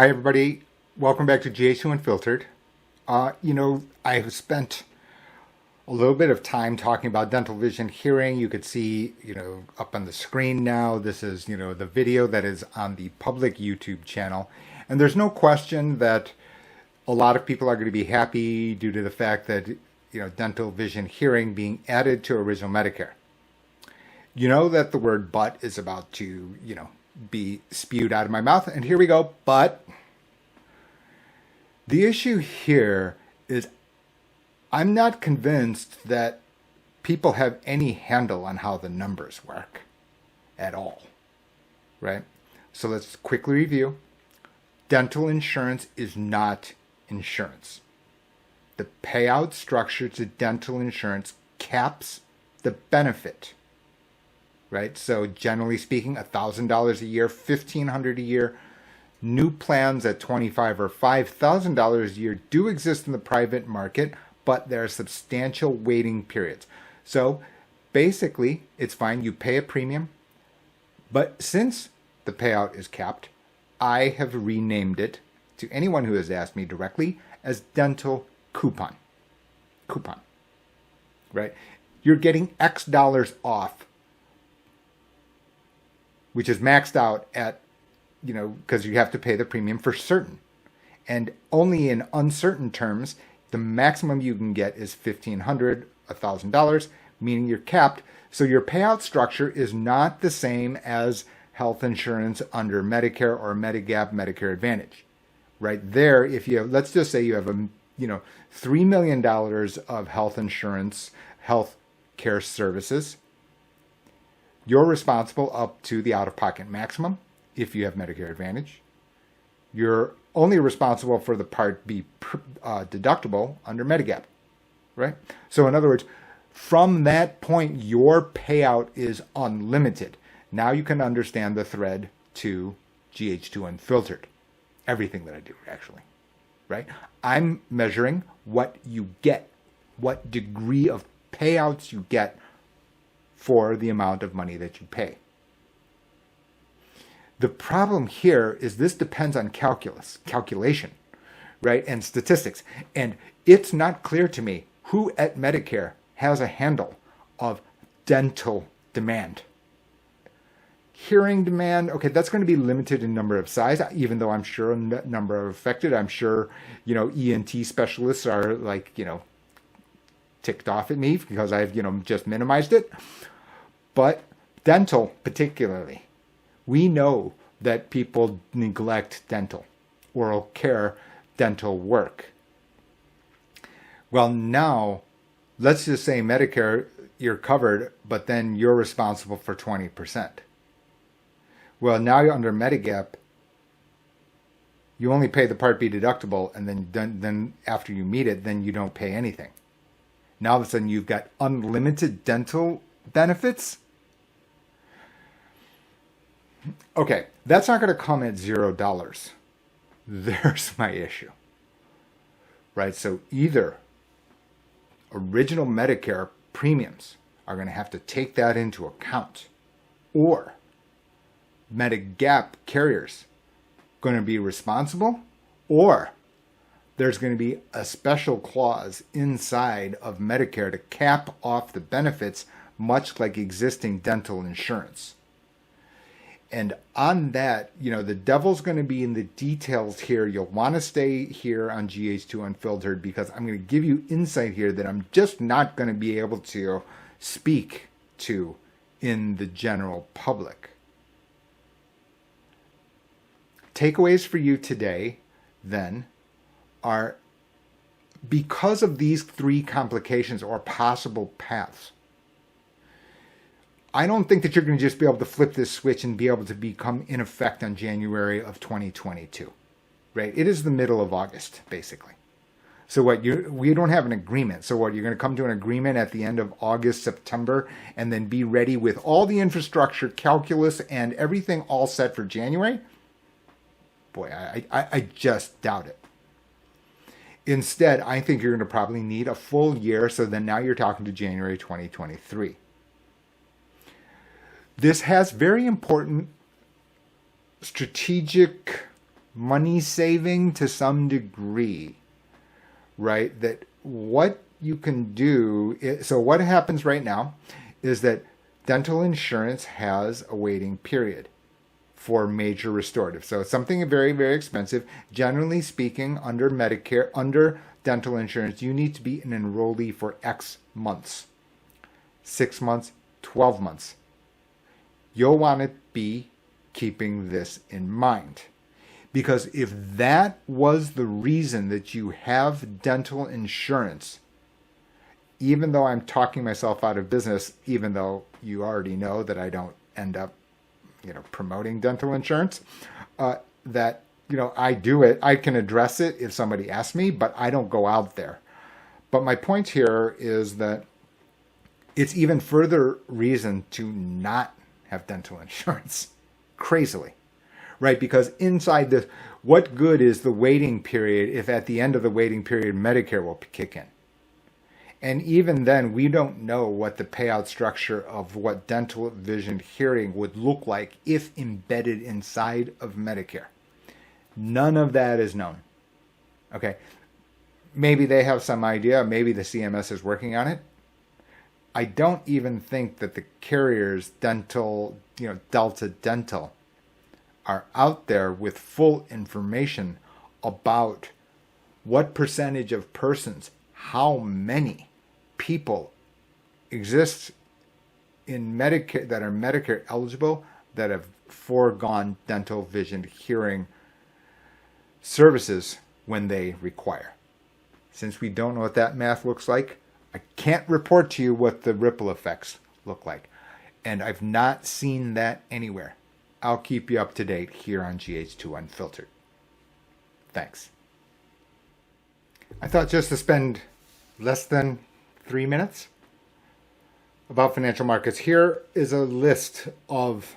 Hi, everybody. Welcome back to DVH Unfiltered. I have spent a little bit of time talking about dental vision hearing. You could see, up on the screen now, this is, the video that is on the public YouTube channel. And there's no question that a lot of people are going to be happy due to the fact that, dental vision hearing being added to original Medicare. You know that the word but is about to, be spewed out of my mouth. And here we go. But the issue here is I'm not convinced that people have any handle on how the numbers work at all, right? So let's quickly review. Dental insurance is not insurance. The payout structure to dental insurance caps the benefit, right? So generally speaking, $1,000 a year, $1,500 a year. New plans at $25,000 or $5,000 a year do exist in the private market, but there are substantial waiting periods. So basically, it's fine. You pay a premium. But since the payout is capped, I have renamed it, to anyone who has asked me directly, as dental coupon. Coupon, right? You're getting X dollars off, which is maxed out at, because you have to pay the premium for certain. And only in uncertain terms, the maximum you can get is $1,500, $1,000, meaning you're capped. So your payout structure is not the same as health insurance under Medicare or Medigap, Medicare Advantage. Right there, if you have, let's just say you have $3 million of health insurance, health care services, you're responsible up to the out-of-pocket maximum if you have Medicare Advantage. You're only responsible for the Part B deductible under Medigap, right? So in other words, from that point, your payout is unlimited. Now you can understand the thread to GH2 Unfiltered. Everything that I do, actually, right? I'm measuring what you get, what degree of payouts you get for the amount of money that you pay. The problem here is this depends on calculation, right, and statistics. And it's not clear to me who at Medicare has a handle of dental demand. Hearing demand, okay, that's going to be limited in number of size, even though I'm sure a number are affected. I'm sure, ENT specialists are ticked off at me because I've, just minimized it. But dental particularly, we know that people neglect dental, oral care, dental work. Well, now, let's just say Medicare, you're covered, but then you're responsible for 20%. Well, now you're under Medigap, you only pay the Part B deductible, and then after you meet it, then you don't pay anything. Now all of a sudden you've got unlimited dental benefits? Okay, that's not going to come at $0. There's my issue. Right, so either original Medicare premiums are going to have to take that into account, or Medigap carriers going to be responsible, or there's going to be a special clause inside of Medicare to cap off the benefits, much like existing dental insurance. And on that, the devil's going to be in the details here. You'll want to stay here on GH2 Unfiltered because I'm going to give you insight here that I'm just not going to be able to speak to in the general public. Takeaways for you today, then, are because of these three complications or possible paths, I don't think that you're going to just be able to flip this switch and be able to become in effect on January of 2022, right? It is the middle of August, basically. So we don't have an agreement. So you're going to come to an agreement at the end of August, September, and then be ready with all the infrastructure, calculus, and everything all set for January? Boy, I just doubt it. Instead, I think you're going to probably need a full year. So then now you're talking to January 2023. This has very important strategic money saving to some degree, right? That what you can do so what happens right now is that dental insurance has a waiting period for major restorative. So it's something very, very expensive. Generally speaking, under Medicare, under dental insurance, you need to be an enrollee for X months, 6 months, 12 months. You'll want to be keeping this in mind. Because if that was the reason that you have dental insurance, even though I'm talking myself out of business, even though you already know that I don't end up, promoting dental insurance, that, I do it. I can address it if somebody asks me, but I don't go out there. But my point here is that it's even further reason to not have dental insurance, crazily, right? Because inside this, what good is the waiting period if at the end of the waiting period, Medicare will kick in? And even then, we don't know what the payout structure of what dental, vision, hearing would look like if embedded inside of Medicare. None of that is known. Okay. Maybe they have some idea. Maybe the CMS is working on it. I don't even think that the carriers, dental, Delta Dental, are out there with full information about what percentage of persons, how many people exist in Medicare that are Medicare eligible that have foregone dental, vision, hearing services when they require. Since we don't know what that math looks like, I can't report to you what the ripple effects look like. And I've not seen that anywhere. I'll keep you up to date here on GH2 Unfiltered. Thanks. I thought just to spend less than 3 minutes about financial markets. Here is a list of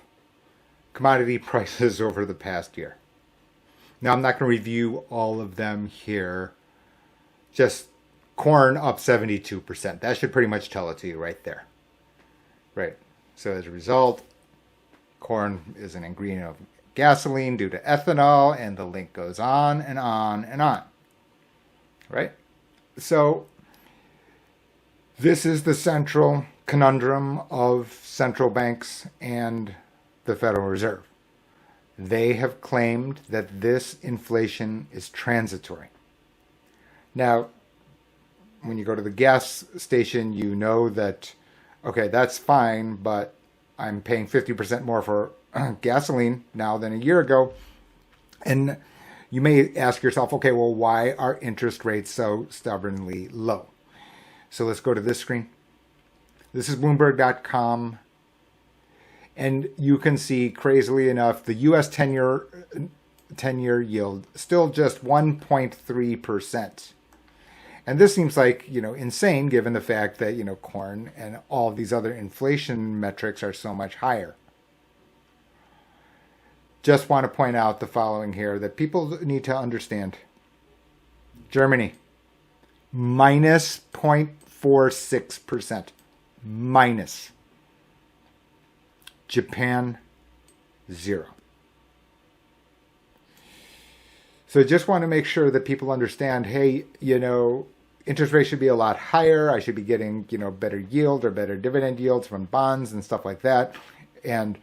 commodity prices over the past year. Now, I'm not going to review all of them here. Just corn up 72%. That should pretty much tell it to you right there. Right. So as a result, corn is an ingredient of gasoline due to ethanol, and the link goes on and on and on. Right? So this is the central conundrum of central banks and the Federal Reserve. They have claimed that this inflation is transitory. Now, when you go to the gas station, you know that, okay, that's fine, but I'm paying 50% more for gasoline now than a year ago. And you may ask yourself, okay, well, why are interest rates so stubbornly low? So let's go to this screen. This is Bloomberg.com. And you can see, crazily enough, the U.S. 10-year yield still just 1.3%. And this seems like, insane given the fact that, corn and all of these other inflation metrics are so much higher. Just want to point out the following here that people need to understand. Germany, minus 0.46%. Minus. Japan, 0. So just want to make sure that people understand, hey, interest rates should be a lot higher. I should be getting, better yield or better dividend yields from bonds and stuff like that. And,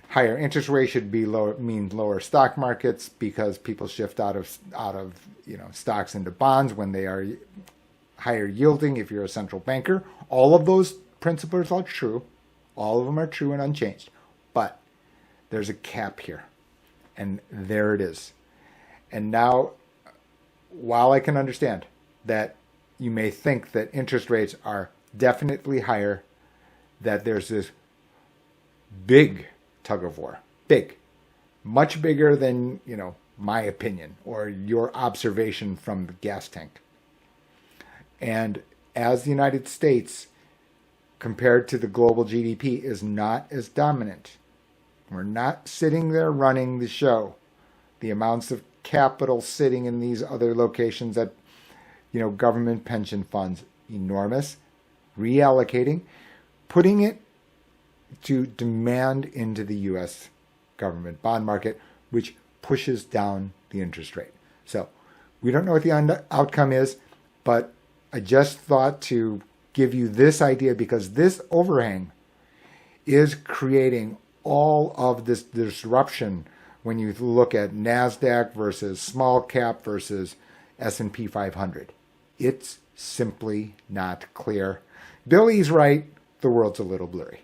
higher interest rates should be mean lower stock markets because people shift out of stocks into bonds when they are higher yielding if you're a central banker. All of those principles are true. All of them are true and unchanged. But there's a cap here. And there it is. And now, while I can understand that you may think that interest rates are definitely higher, that there's this big tug of war. Big. Much bigger than, my opinion or your observation from the gas tank. And as the United States, compared to the global GDP, is not as dominant, we're not sitting there running the show. The amounts of capital sitting in these other locations at, government pension funds, enormous, reallocating, putting it to demand into the U.S. government bond market, which pushes down the interest rate. So we don't know what the outcome is, but I just thought to give you this idea because this overhang is creating all of this disruption when you look at NASDAQ versus small cap versus S&P 500. It's simply not clear. Billy's right. The world's a little blurry.